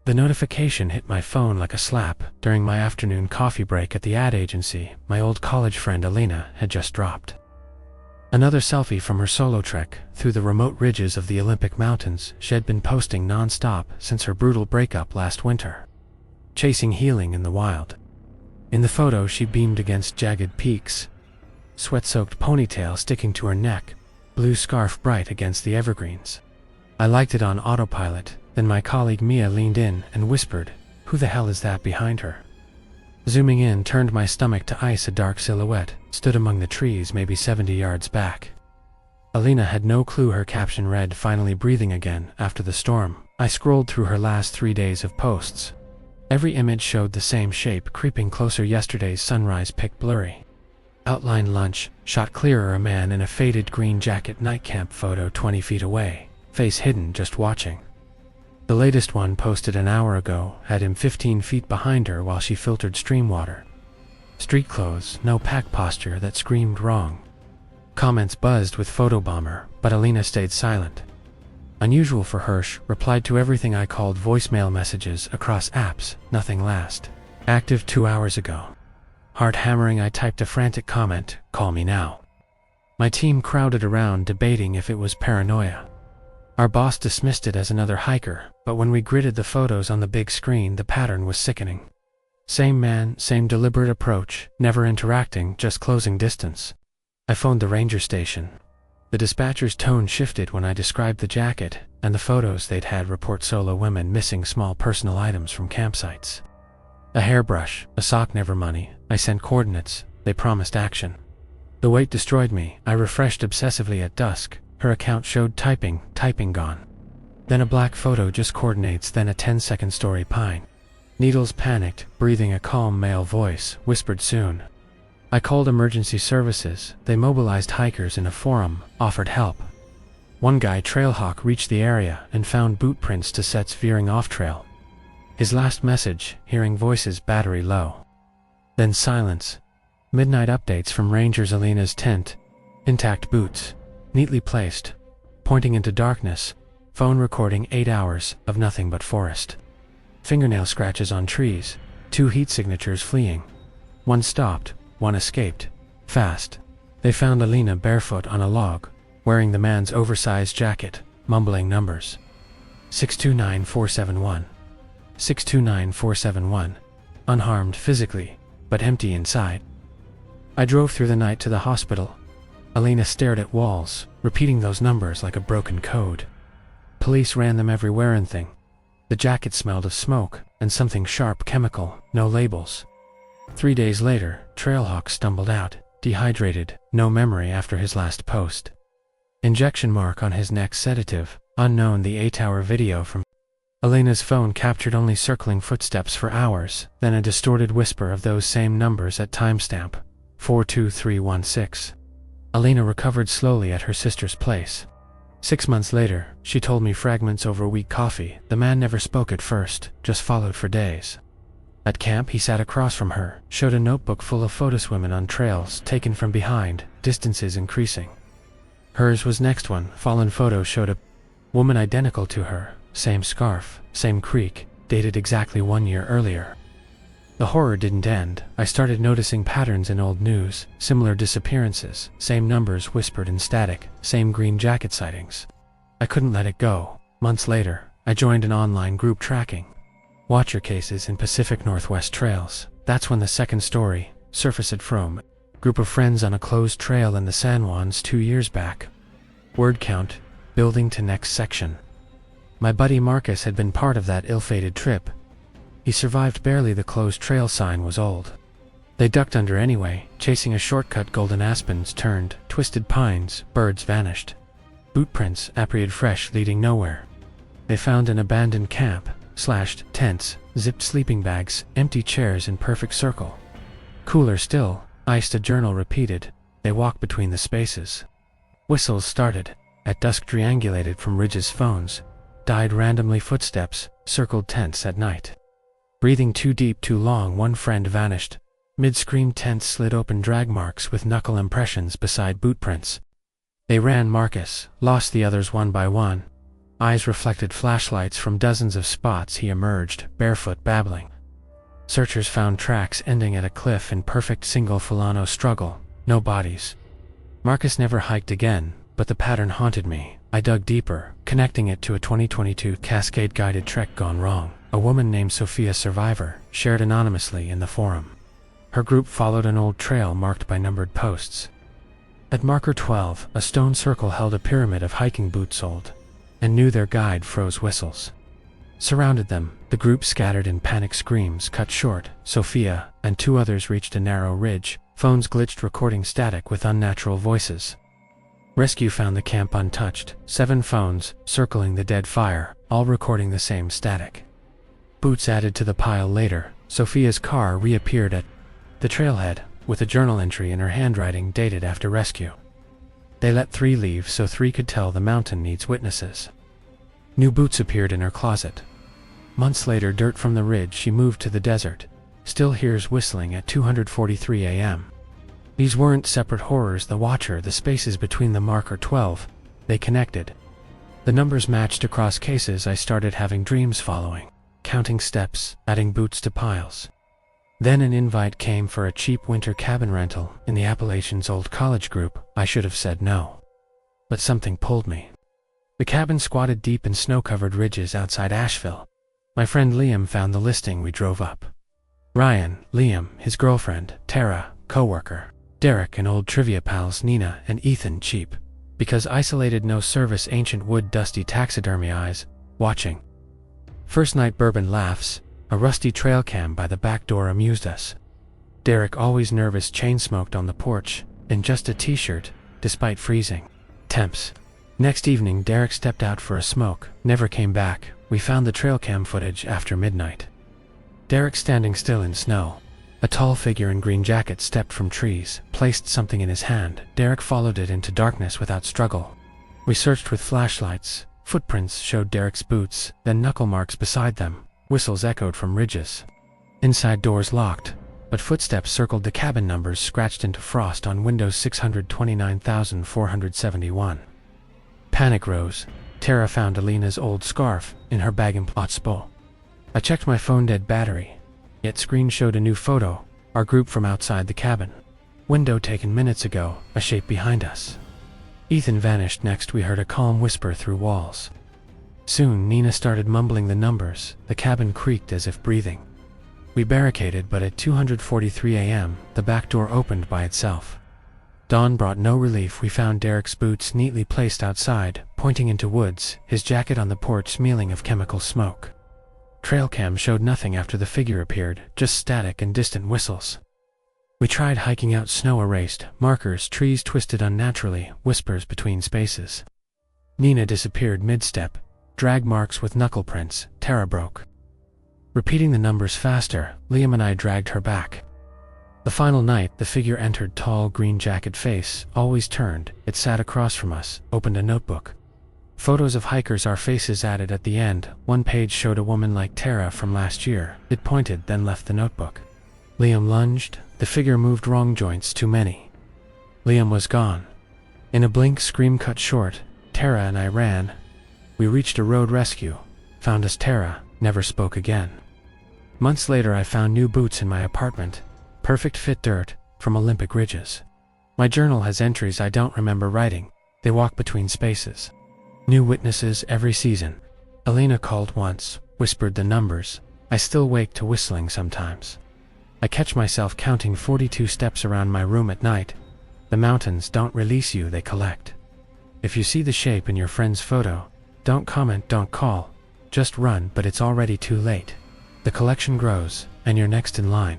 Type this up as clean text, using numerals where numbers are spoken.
The notification hit my phone like a slap during my afternoon coffee break at the ad agency my old college friend Alina had just dropped. Another selfie from her solo trek through the remote ridges of the Olympic Mountains she had been posting non-stop since her brutal breakup last winter. Chasing healing in the wild. In the photo she beamed against jagged peaks, sweat-soaked ponytail sticking to her neck, blue scarf bright against the evergreens. I liked it on autopilot, then my colleague Mia leaned in and whispered, "Who the hell is that behind her?" Zooming in turned my stomach to ice. A dark silhouette stood among the trees maybe 70 yards back. Alina had no clue her caption read, "Finally breathing again after the storm." I scrolled through her last 3 days of posts. Every image showed the same shape, creeping closer. Yesterday's sunrise pic blurry. Outline lunch, shot clearer. A man in a faded green jacket. Night camp photo 20 feet away, face hidden, just watching. The latest one, posted an hour ago, had him 15 feet behind her while she filtered stream water. Street clothes, no pack posture that screamed wrong. Comments buzzed with photobomber, but Alina stayed silent. Unusual for Hirsch, replied to everything I called voicemail messages across apps, nothing last. Active 2 hours ago. Heart hammering, I typed a frantic comment, "Call me now." My team crowded around debating if it was paranoia. Our boss dismissed it as another hiker, but when we gridded the photos on the big screen, the pattern was sickening. Same man, same deliberate approach, never interacting, just closing distance. I phoned the ranger station. The dispatcher's tone shifted when I described the jacket and the photos they'd had report solo women missing small personal items from campsites. A hairbrush, a sock, never money. I sent coordinates. They promised action. The wait destroyed me. I refreshed obsessively at dusk. Her account showed typing gone. Then a black photo, just coordinates, then a 10-second story. Pine needles. Panicked, breathing. A calm male voice whispered, "Soon." I called emergency services. They mobilized hikers in a forum, offered help. One guy, Trailhawk, reached the area and found boot prints to sets veering off trail. His last message, hearing voices, battery low. Then silence. Midnight updates from rangers. Alina's tent, intact boots, neatly placed, pointing into darkness. Phone recording 8 hours of nothing but forest. Fingernail scratches on trees, 2 heat signatures fleeing. One stopped, one escaped. Fast. They found Alina barefoot on a log, wearing the man's oversized jacket, mumbling numbers. 629471. 629471. Unharmed physically, but empty inside. I drove through the night to the hospital. Alina stared at walls, repeating those numbers like a broken code. Police ran them everywhere. And thing. The jacket smelled of smoke and something sharp, chemical, no labels. 3 days later, Trailhawk stumbled out, dehydrated, no memory after his last post. Injection mark on his neck, sedative, unknown. The 8-hour video from Alina's phone captured only circling footsteps for hours, then a distorted whisper of those same numbers at timestamp 42316. Alina recovered slowly at her sister's place. 6 months later, she told me fragments over weak coffee. The man never spoke at first, just followed for days. At camp, he sat across from her, showed a notebook full of photos, women on trails, taken from behind, distances increasing. Hers was next one. Fallen photo showed a woman identical to her, same scarf, same creek, dated exactly 1 year earlier. The horror didn't end. I started noticing patterns in old news, similar disappearances, same numbers whispered in static, same green jacket sightings. I couldn't let it go. Months later, I joined an online group tracking watcher cases in Pacific Northwest trails. That's when the second story surfaced from group of friends on a closed trail in the San Juans 2 years back. Word count, building to next section. My buddy Marcus had been part of that ill-fated trip. He survived barely. The closed trail sign was old. They ducked under anyway, chasing a shortcut. Golden aspens turned, twisted pines, birds vanished. Boot prints appeared fresh, leading nowhere. They found an abandoned camp, slashed tents, zipped sleeping bags, empty chairs in perfect circle. Cooler still, iced. A journal repeated. They walked between the spaces. Whistles started. At dusk, triangulated from ridges. Phones died randomly. Footsteps circled tents at night. Breathing too deep, too long. One friend vanished. Mid-scream, tents slid open, drag marks with knuckle impressions beside boot prints. They ran. Marcus lost the others one by one. Eyes reflected flashlights from dozens of spots. He emerged, barefoot, babbling. Searchers found tracks ending at a cliff in perfect single-furlong struggle. No bodies. Marcus never hiked again, but the pattern haunted me. I dug deeper, connecting it to a 2022 Cascade-guided trek gone wrong. A woman named Sophia Survivor shared anonymously in the forum. Her group followed an old trail marked by numbered posts. At marker 12, a stone circle held a pyramid of hiking boots old, and knew their guide froze whistles. Surrounded them, the group scattered in panic screams. Cut short, Sophia and 2 others reached a narrow ridge. Phones glitched, recording static with unnatural voices. Rescue found the camp untouched. 7 phones circling the dead fire, all recording the same static. Boots added to the pile later. Sophia's car reappeared at the trailhead, with a journal entry in her handwriting dated after rescue. They let 3 leave so 3 could tell the mountain needs witnesses. New boots appeared in her closet. Months later, dirt from the ridge she moved to the desert. Still hears whistling at 2:43 a.m. These weren't separate horrors. The Watcher, the spaces between the marker 12, they connected. The numbers matched across cases. I started having dreams following, counting steps, adding boots to piles. Then an invite came for a cheap winter cabin rental in the Appalachians' old college group. I should have said no. But something pulled me. The cabin squatted deep in snow-covered ridges outside Asheville. My friend Liam found the listing. We drove up. Ryan, Liam, his girlfriend, Tara, co-worker, Derek and old trivia pals Nina and Ethan. Cheap. Because isolated, no service, ancient wood, dusty taxidermy eyes, watching. First night bourbon laughs. A rusty trail cam by the back door amused us. Derek, always nervous, chain smoked on the porch, in just a t-shirt, despite freezing temps. Next evening, Derek stepped out for a smoke, never came back. We found the trail cam footage after midnight. Derek standing still in snow. A tall figure in green jacket stepped from trees, placed something in his hand. Derek followed it into darkness without struggle. We searched with flashlights. Footprints showed Derek's boots, then knuckle marks beside them. Whistles echoed from ridges. Inside doors locked, but footsteps circled the cabin, numbers scratched into frost on windows. 629,471. Panic rose. Tara found Alina's old scarf in her bag in Plotspo. I checked my phone, dead battery. Yet screen showed a new photo, our group from outside the cabin. Window taken minutes ago, a shape behind us. Ethan vanished. Next we heard a calm whisper through walls. Soon Nina started mumbling the numbers. The cabin creaked as if breathing. We barricaded, but at 2:43 a.m., the back door opened by itself. Dawn brought no relief. We found Derek's boots neatly placed outside, pointing into woods, his jacket on the porch smelling of chemical smoke. Trail cam showed nothing after the figure appeared, just static and distant whistles. We tried hiking out, snow erased, markers, trees twisted unnaturally, whispers between spaces. Nina disappeared mid-step. Drag marks with knuckle prints. Tara broke. Repeating the numbers faster, Liam and I dragged her back. The final night, the figure entered. Tall, green jacket, face always turned. It sat across from us, opened a notebook. Photos of hikers, our faces added at the end. One page showed a woman like Tara from last year. It pointed, then left the notebook. Liam lunged. The figure moved. Wrong joints, too many. Liam was gone. In a blink, scream cut short. Tara and I ran. We reached a road rescue, found us. Tara never spoke again. Months later, I found new boots in my apartment. Perfect fit, dirt from Olympic ridges. My journal has entries I don't remember writing. They walk between spaces. New witnesses every season. Alina called once, whispered the numbers. I still wake to whistling sometimes. I catch myself counting 42 steps around my room at night. The mountains don't release you, they collect. If you see the shape in your friend's photo, don't comment, don't call. Just run, but it's already too late. The collection grows, and you're next in line.